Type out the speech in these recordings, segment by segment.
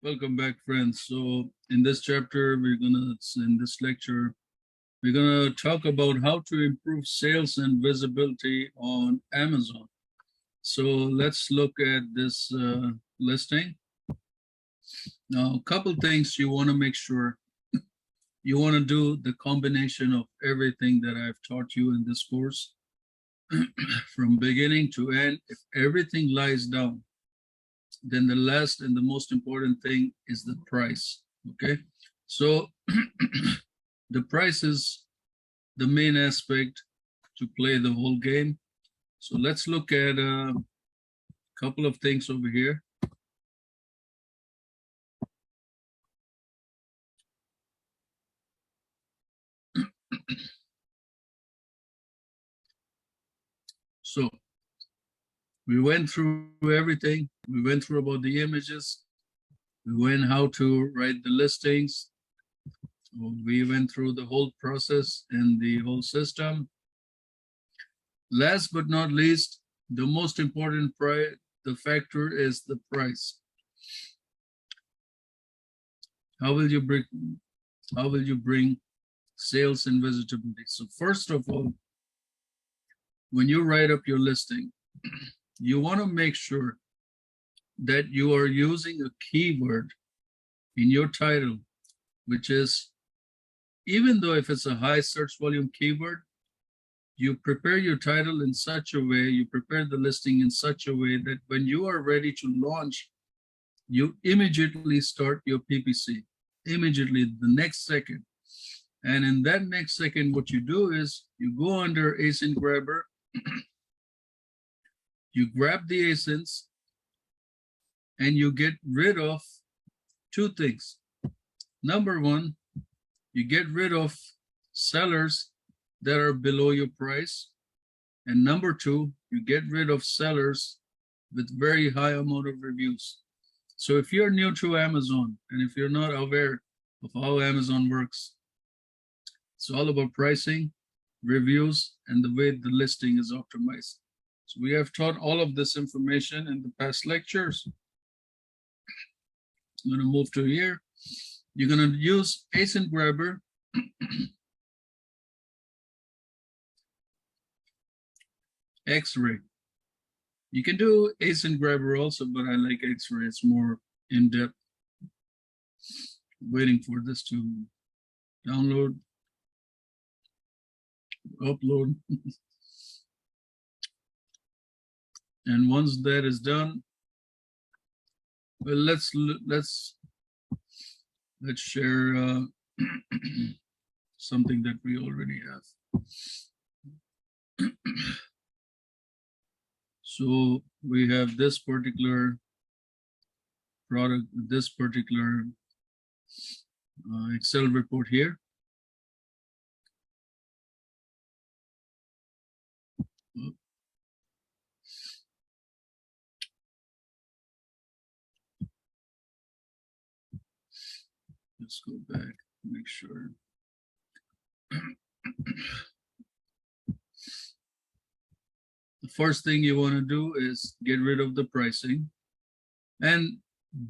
Welcome back, friends. So in this chapter, in this lecture, we're gonna talk about how to improve sales and visibility on Amazon. So let's look at this listing. Now, a couple things you want to make sure. You want to do the combination of everything that I've taught you in this course from beginning to end. If everything lies down, then the last and the most important thing is the price. Okay, so the price is the main aspect to play the whole game. So let's look at a couple of things over here. So we went through everything. We went through about the images. We went how to write the listings. We went through the whole process and the whole system. Last but not least, the most important the factor is the price. How will you bring sales and visibility? So first of all, when you write up your listing, you want to make sure that you are using a keyword in your title, which is, even though if it's a high search volume keyword, you prepare your title in such a way, you prepare the listing in such a way that when you are ready to launch, you immediately start your PPC, immediately the next second. And in that next second, what you do is you go under ASIN grabber, you grab the ASINs, and you get rid of two things. Number one, you get rid of sellers that are below your price. And number two, you get rid of sellers with very high amount of reviews. So if you're new to Amazon, and if you're not aware of how Amazon works, it's all about pricing, reviews, and the way the listing is optimized. So we have taught all of this information in the past lectures. I'm going to move to here. You're going to use ASIN grabber. X-ray. You can do ASIN grabber also, but I like X-ray. It's more in-depth. Waiting for this to download, upload. And once that is done, well, let's share something that we already have. So we have this particular product, this particular Excel report here. Let's go back, make sure. The first thing you want to do is get rid of the pricing. And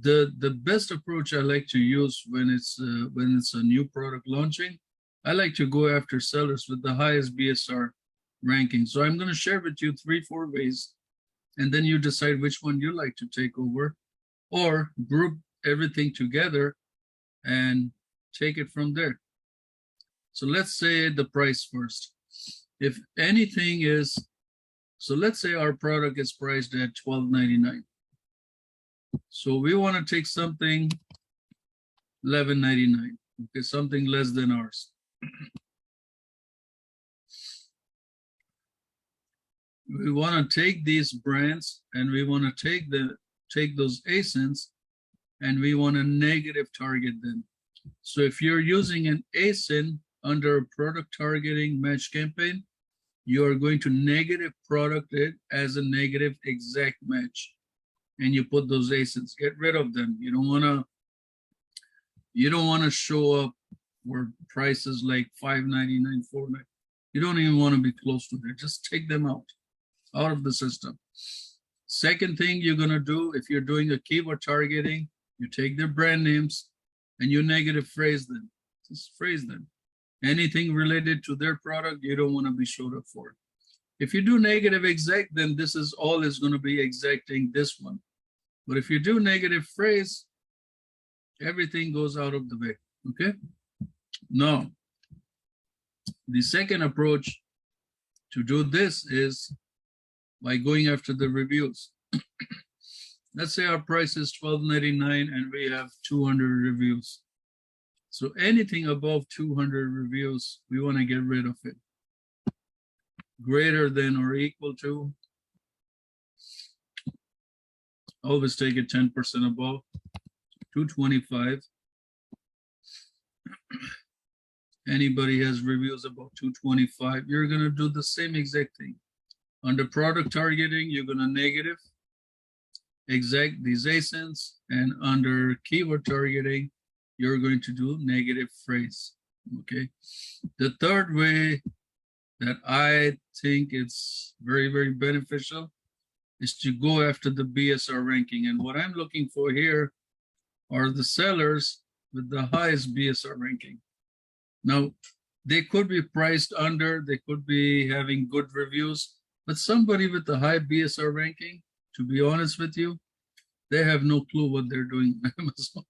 the best approach I like to use when it's a new product launching, I like to go after sellers with the highest BSR ranking. So I'm going to share with you 3-4 ways, and then you decide which one you like to take over, or group everything together and take it from there. So let's say the price first. If anything is, so let's say our product is priced at $12.99. So we want to take something $11.99, okay, something less than ours. We want to take these brands and we want to take those ASINs and we want to negative target them. So if you're using an ASIN under a product targeting match campaign, you are going to negative product it as a negative exact match. And you put those ASINs, get rid of them. You don't want to show up where prices like $5.99, $4.99. You don't even want to be close to that. Just take them out of the system. Second thing you're going to do, if you're doing a keyword targeting, You take their brand names and you negative phrase them. Just phrase them. Anything related to their product, you don't want to be showed up for. If you do negative exact, then this is all is going to be exacting this one. But if you do negative phrase, everything goes out of the way. Okay? Now, the second approach to do this is by going after the reviews. Let's say our price is $12.99 and we have 200 reviews. So anything above 200 reviews, we want to get rid of it. Greater than or equal to, always take it 10% above, 225. Anybody has reviews about 225, you're going to do the same exact thing. Under product targeting, you're going to negative exact these ASINs, and under keyword targeting, you're going to do negative phrase. Okay. The third way that I think it's very, very beneficial is to go after the BSR ranking. And what I'm looking for here are the sellers with the highest BSR ranking. Now, they could be priced under, they could be having good reviews, but somebody with a high BSR ranking, to be honest with you, they have no clue what they're doing on Amazon.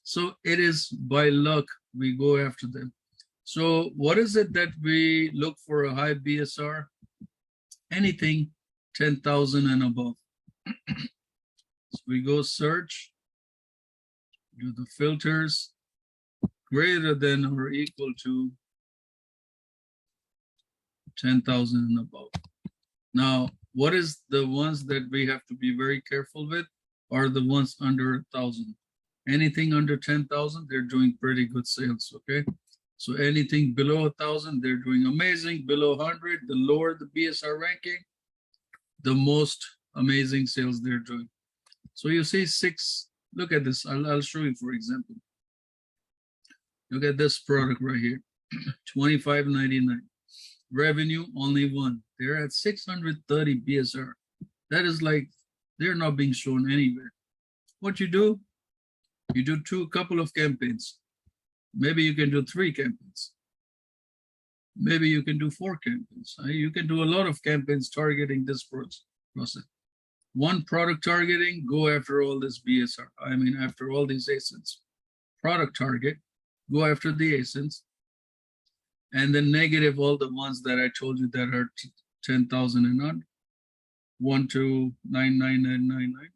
So it is by luck we go after them. So what is it that we look for a high BSR? Anything 10,000 and above. So we go search, do the filters, greater than or equal to 10,000 and above. Now, what is the ones that we have to be very careful with are the ones under 1,000. Anything under 10,000, they're doing pretty good sales, okay? So anything below 1,000, they're doing amazing. Below 100, the lower the BSR ranking, the most amazing sales they're doing. So you see 6, look at this. I'll show you, for example. Look at this product right here, $25.99. Revenue, only 1. They're at 630 BSR. That is like, they're not being shown anywhere. What you do a couple of campaigns. Maybe you can do 3 campaigns. Maybe you can do 4 campaigns. You can do a lot of campaigns targeting this process. One product targeting, go after all this BSR. I mean, after all these ASINs. Product target, go after the ASINs. And then negative all the ones that I told you that are 10,000 and under. 1 to 99999.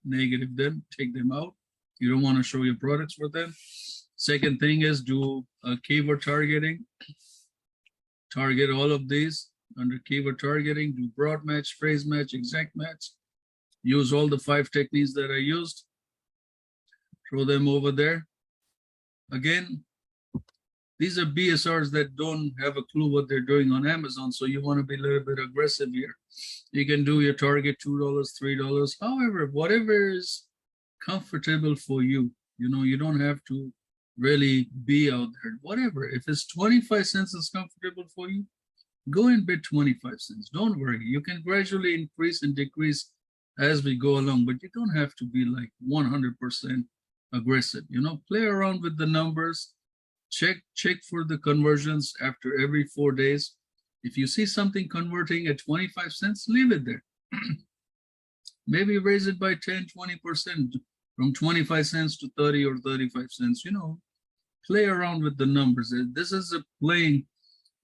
Negative them, take them out. You don't want to show your products for them. Second thing is do keyword targeting. Target all of these under keyword targeting. Do broad match, phrase match, exact match. Use all the 5 techniques that I used. Throw them over there. Again, these are BSRs that don't have a clue what they're doing on Amazon, so you want to be a little bit aggressive here. You can do your target $2, $3. However, whatever is comfortable for you. You know, you don't have to really be out there. Whatever. If it's 25 cents is comfortable for you, go and bid 25 cents. Don't worry. You can gradually increase and decrease as we go along, but you don't have to be like 100% aggressive. You know, play around with the numbers. Check for the conversions after every 4 days. If you see something converting at 25 cents, leave it there. Maybe raise it by 10, 20%, from 25 cents to 30 or 35 cents. You know, play around with the numbers. This is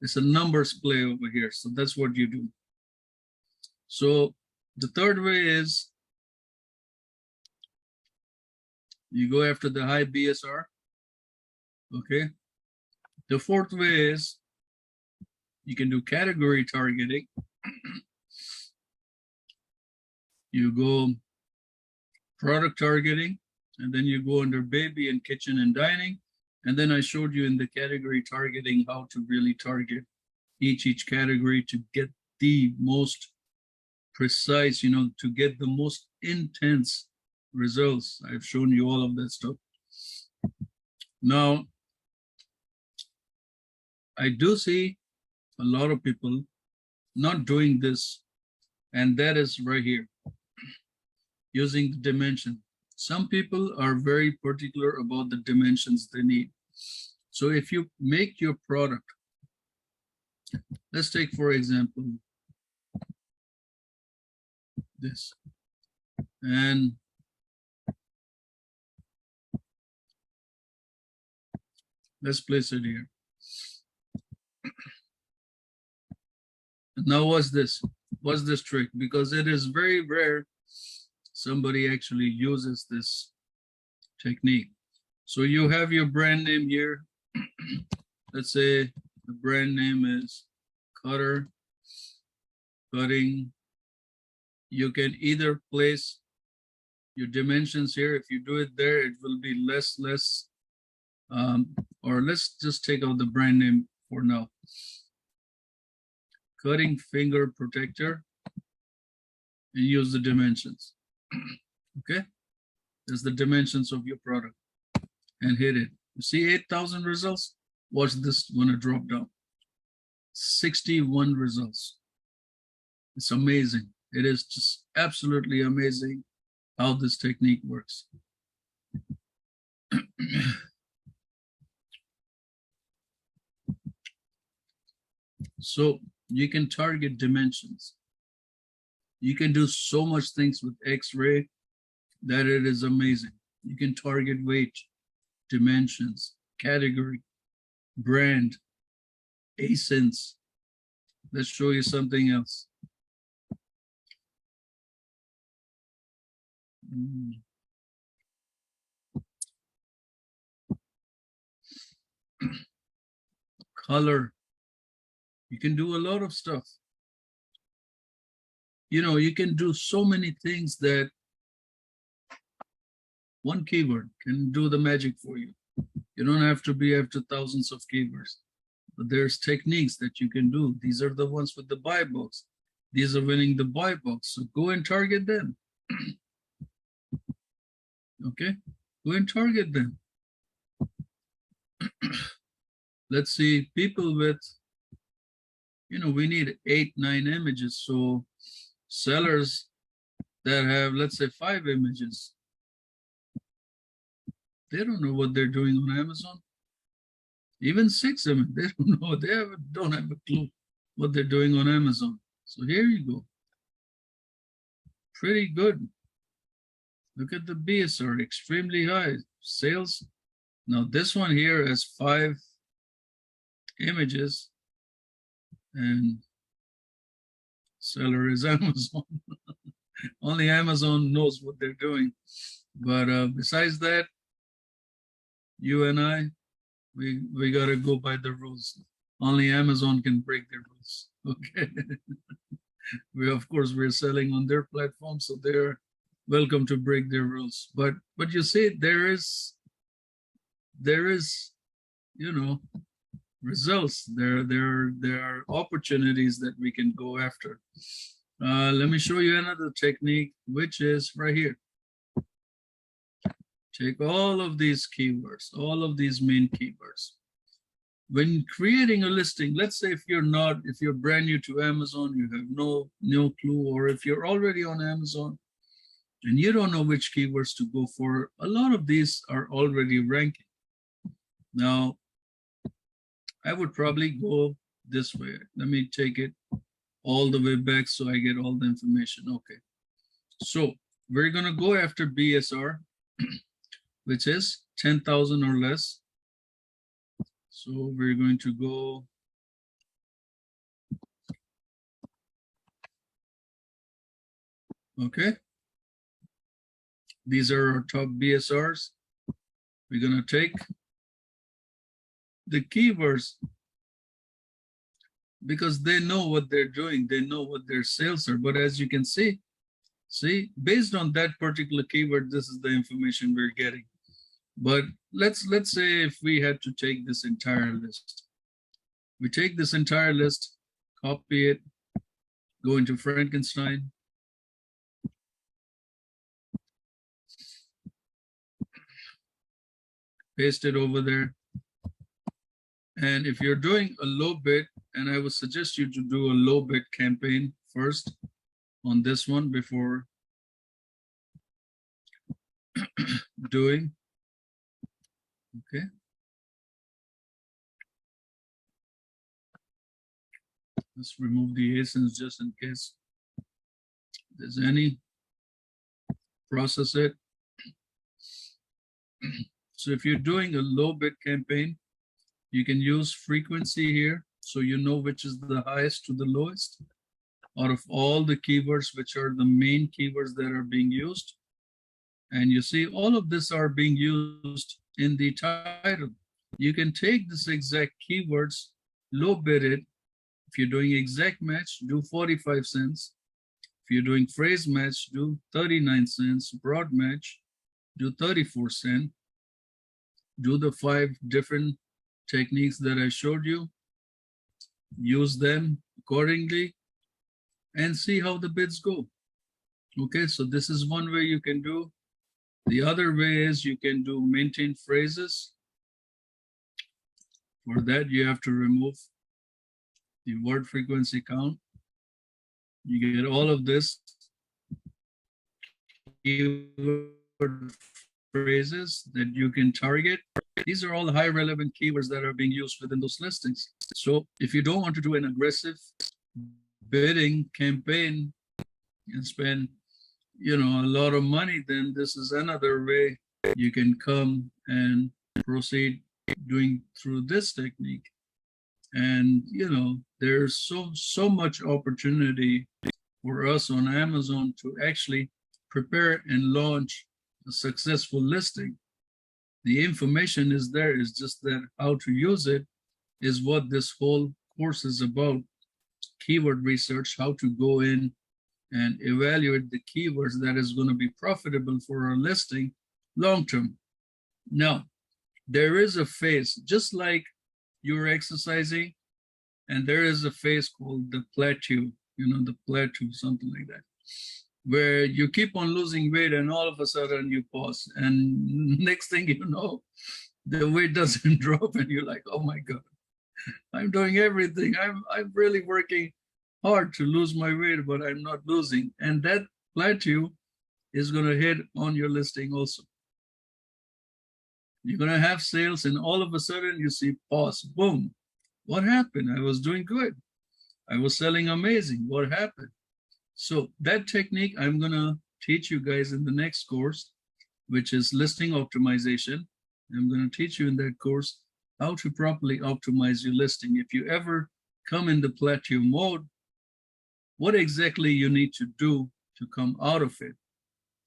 it's a numbers play over here. So that's what you do. So the third way is you go after the high BSR. Okay. The fourth way is you can do category targeting. You go product targeting, and then you go under baby and kitchen and dining. And then I showed you in the category targeting how to really target each category to get the most precise, you know, to get the most intense results. I've shown you all of that stuff. Now, I do see a lot of people not doing this, and that is right here, using the dimension. Some people are very particular about the dimensions they need. So if you make your product, let's take, for example, this, and let's place it here. Now, what's this? What's this trick? Because it is very rare somebody actually uses this technique. So you have your brand name here. Let's say the brand name is Cutter, Cutting. You can either place your dimensions here. If you do it there, it will be less, or let's just take out the brand name for now. Cutting finger protector, and use the dimensions. Okay, there's the dimensions of your product, and hit it. You see 8,000 results. Watch this gonna drop down. 61 results. It's amazing. It is just absolutely amazing how this technique works. So you can target dimensions. You can do so much things with X-ray that it is amazing. You can target weight, dimensions, category, brand, ASINs. Let's show you something else. Color. You can do a lot of stuff. You know, you can do so many things that one keyword can do the magic for you. You don't have to be after thousands of keywords, but there's techniques that you can do. These are the ones with the buy box. These are winning the buy box. So go and target them. Okay, go and target them. Let's see, people with, you know, we need 8, 9 images. So sellers that have, let's say, 5 images, they don't know what they're doing on Amazon. Even 6 images, they don't know. They don't have a clue what they're doing on Amazon. So here you go. Pretty good. Look at the BSR, extremely high. Sales. Now this one here has 5 images, and seller is Amazon. Only Amazon knows what they're doing. But besides that, you and I, we gotta go by the rules. Only Amazon can break their rules. Okay. Of course we're selling on their platform, so they're welcome to break their rules. But you see, there is, you know, results. There are opportunities that we can go after. Let me show you another technique, which is right here. Take all of these keywords, all of these main keywords. When creating a listing, let's say if you're brand new to Amazon, you have no clue, or if you're already on Amazon and you don't know which keywords to go for, a lot of these are already ranking. Now, I would probably go this way. Let me take it all the way back so I get all the information. Okay. So we're going to go after BSR, which is 10,000 or less. So we're going to go okay. These are our top BSRs. We're going to take the keywords because they know what they're doing. They know what their sales are. But as you can see, based on that particular keyword, this is the information we're getting. But let's say if we had to take this entire list. We take this entire list, copy it, go into Frankenstein. Paste it over there. And if you're doing a low bid, and I would suggest you to do a low bid campaign first on this one before doing. Okay. Let's remove the asins just in case there's any. Process it. So if you're doing a low bid campaign, you can use frequency here. So you know which is the highest to the lowest out of all the keywords, which are the main keywords that are being used. And you see all of this are being used in the title. You can take this exact keywords, low bid it. If you're doing exact match, do 45 cents. If you're doing phrase match, do 39 cents. Broad match, do 34 cents. Do the 5 different techniques that I showed you. Use them accordingly and see how the bids go. Okay, so this is one way you can do. The other way is you can do maintain phrases. For that, you have to remove the word frequency count. You get all of this keyword phrases that you can target. These are all high relevant keywords that are being used within those listings. So if you don't want to do an aggressive bidding campaign and spend, a lot of money, then this is another way you can come and proceed doing through this technique. And, there's so much opportunity for us on Amazon to actually prepare and launch a successful listing. The information is there. It's just that how to use it is what this whole course is about. Keyword research, how to go in and evaluate the keywords that is going to be profitable for our listing long term. Now, there is a phase, just like you're exercising, and there is a phase called the plateau, the plateau, something like that, where you keep on losing weight and all of a sudden you pause. And next thing you know, the weight doesn't drop and you're like, oh my God, I'm doing everything. I'm really working hard to lose my weight, but I'm not losing. And that plateau is going to hit on your listing also. You're going to have sales and all of a sudden you see pause, boom. What happened? I was doing good. I was selling amazing. What happened? So that technique I'm going to teach you guys in the next course, which is listing optimization. I'm going to teach you in that course how to properly optimize your listing. If you ever come in the plateau mode, what exactly you need to do to come out of it.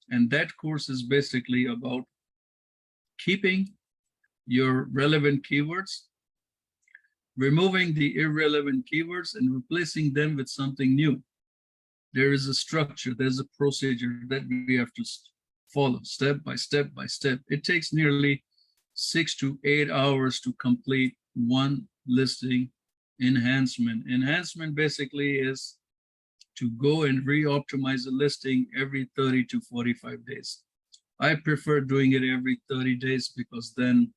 And that course is basically about keeping your relevant keywords, removing the irrelevant keywords, and replacing them with something new. There is a structure, there's a procedure that we have to follow step by step by step. It takes nearly 6 to 8 hours to complete one listing enhancement. Enhancement basically is to go and re-optimize a listing every 30 to 45 days. I prefer doing it every 30 days because then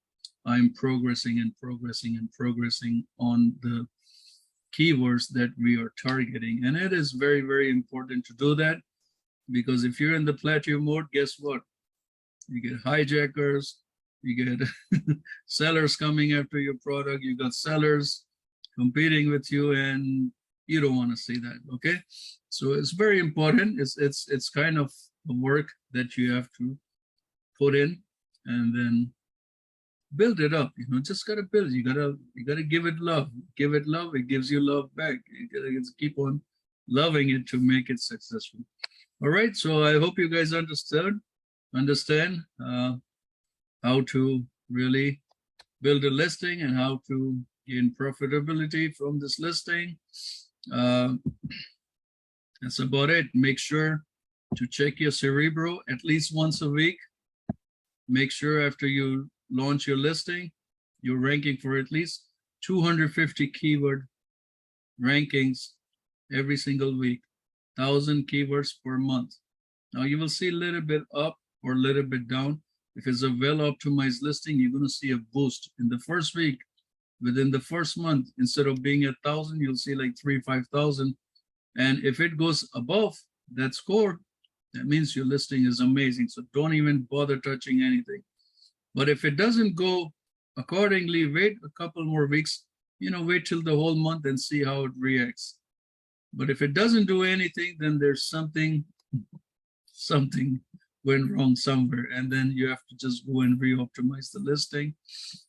I'm progressing and progressing and progressing on the keywords that we are targeting. And it is very, very important to do that because if you're in the plateau mode, guess what? You get hijackers, you get sellers coming after your product, you got sellers competing with you, and you don't want to see that, okay? So it's very important. It's kind of the work that you have to put in and then build it up. Just gotta build. You gotta give it love. Give it love. It gives you love back. You gotta keep on loving it to make it successful. All right. So I hope you guys understand how to really build a listing and how to gain profitability from this listing. That's about it. Make sure to check your Cerebro at least once a week. Make sure after you launch your listing, you're ranking for at least 250 keyword rankings every single week, 1,000 keywords per month. Now you will see a little bit up or a little bit down. If it's a well-optimized listing, you're going to see a boost in the first week. Within the first month, instead of being 1,000, you'll see like 3,000, 5,000. And if it goes above that score, that means your listing is amazing. So don't even bother touching anything. But if it doesn't go accordingly, wait a couple more weeks, wait till the whole month and see how it reacts. But if it doesn't do anything, then there's something went wrong somewhere. And then you have to just go and re-optimize the listing.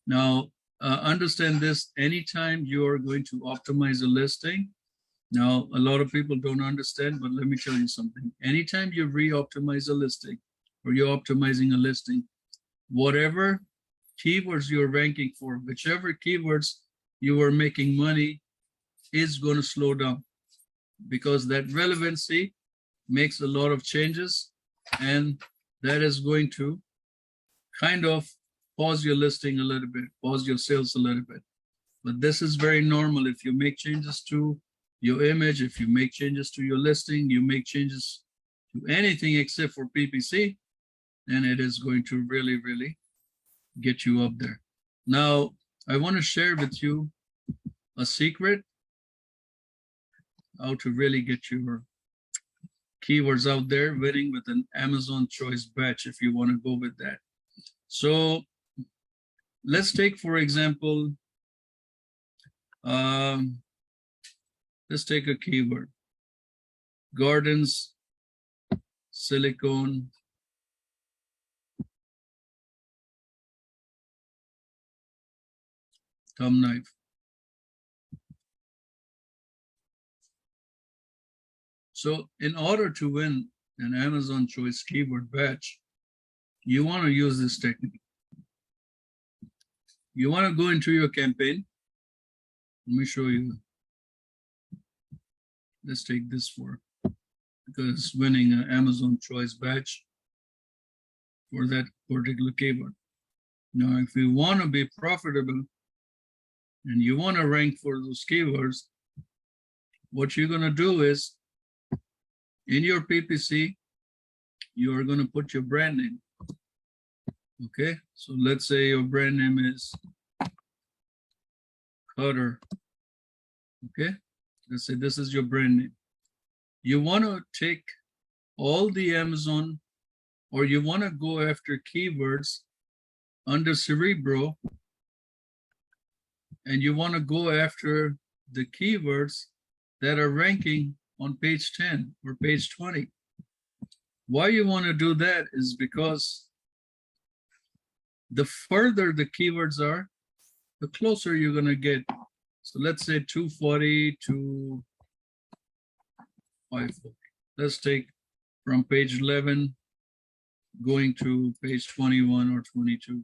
Now, understand this, anytime you are going to optimize a listing, now a lot of people don't understand, but let me tell you something. Anytime you re-optimize a listing or you're optimizing a listing, whatever keywords you're ranking for, whichever keywords you are making money is going to slow down, because that relevancy makes a lot of changes, and that is going to kind of pause your listing a little bit, pause your sales a little bit. But this is very normal. If you make changes to your image, if you make changes to your listing, you make changes to anything except for PPC, then it is going to really, really get you up there. Now, I want to share with you a secret how to really get your keywords out there, winning with an Amazon choice batch if you want to go with that. So let's take, for example, let's take a keyword, gardens, silicone, thumb knife. So in order to win an Amazon choice keyword batch, you want to use this technique. You want to go into your campaign. Let me show you. Let's take this for, because winning an Amazon choice batch for that particular keyword. Now, if you want to be profitable and you want to rank for those keywords, what you're going to do is, in your PPC, you are going to put your brand name. Okay, so let's say your brand name is Cutter. Okay, let's say this is your brand name. You want to take all the Amazon, or you want to go after keywords under Cerebro, and you want to go after the keywords that are ranking on page 10 or page 20. Why you want to do that is because the further the keywords are, the closer you're going to get. So let's say 240 to 540. Let's take from page 11 going to page 21 or 22.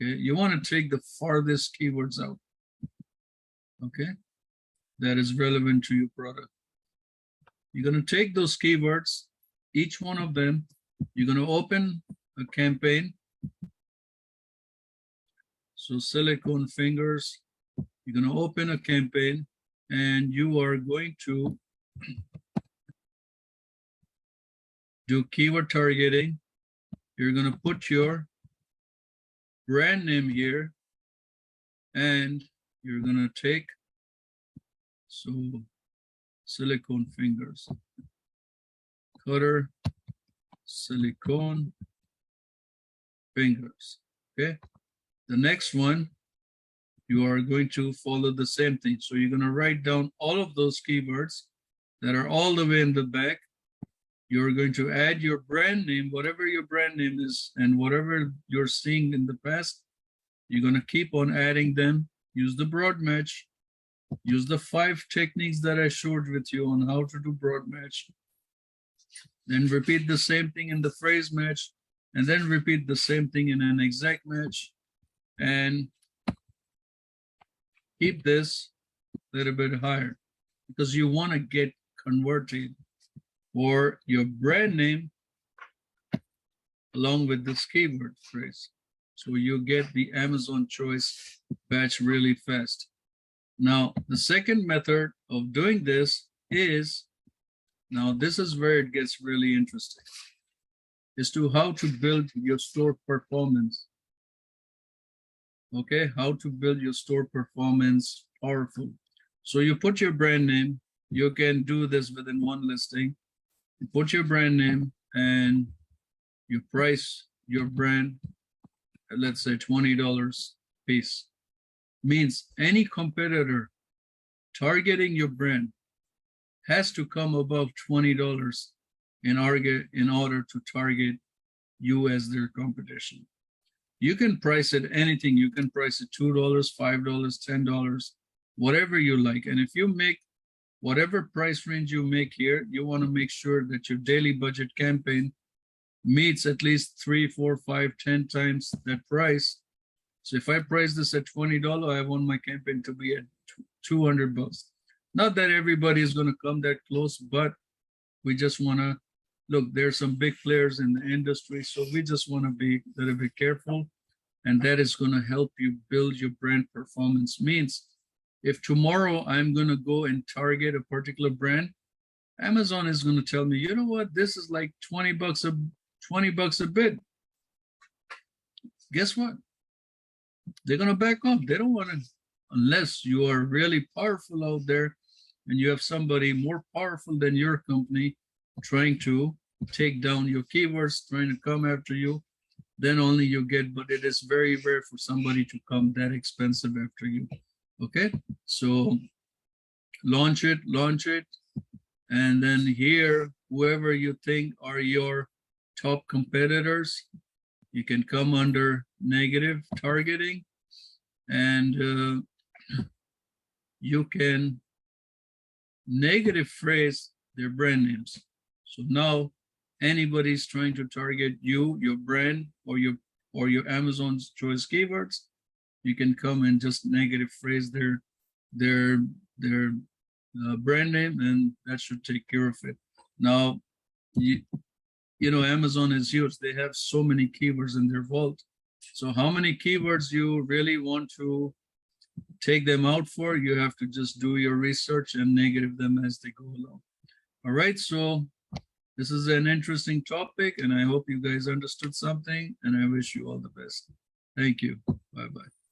Okay, you want to take the farthest keywords out. Okay, that is relevant to your product. You're going to take those keywords, each one of them, you're going to open a campaign. So silicone fingers, you're going to open a campaign, and you are going to do keyword targeting. You're going to put your brand name here, and you're going to take, so silicone fingers, Cutter, silicone fingers. Okay, the next one, you are going to follow the same thing. So you're going to write down all of those keywords that are all the way in the back. You're going to add your brand name, whatever your brand name is, and whatever you're seeing in the past, you're going to keep on adding them. Use the broad match. Use the 5 techniques that I showed with you on how to do broad match. Then repeat the same thing in the phrase match, and then repeat the same thing in an exact match. And keep this a little bit higher, because you want to get converted for your brand name along with this keyword phrase. So you get the Amazon choice batch really fast. Now, the second method of doing this is, now this is where it gets really interesting, is to how to build your store performance. Okay, how to build your store performance powerful. So you put your brand name. You can do this within one listing. You put your brand name, and you price your brand at, let's say, $20 piece. Means any competitor targeting your brand has to come above $20 in order to target you as their competition. You can price it anything. You can price it $2, $5, $10, whatever you like. And if you make whatever price range you make here, you want to make sure that your daily budget campaign meets at least 3, 4, 5, 10 times that price. So if I price this at $20, I want my campaign to be at $200. Not that everybody is going to come that close, but we just want to look, there's some big players in the industry, so we just want to be a little bit careful, and that is going to help you build your brand performance. Means if tomorrow I'm going to go and target a particular brand, Amazon is going to tell me, you know what, this is like $20 a bid. Guess what? They're going to back off. They don't want to, unless you are really powerful out there and you have somebody more powerful than your company trying to take down your keywords, trying to come after you, then only you get, but it is very rare for somebody to come that expensive after you. Okay, so launch it, and then here, whoever you think are your top competitors, you can come under negative targeting, and you can negative phrase their brand names. So now anybody's trying to target you, your brand, or your Amazon's choice keywords, you can come and just negative phrase their brand name, and that should take care of it. Now, you know, Amazon is huge. They have so many keywords in their vault. So how many keywords you really want to take them out for, you have to just do your research and negative them as they go along. All right, so this is an interesting topic, and I hope you guys understood something, and I wish you all the best. Thank you. Bye-bye.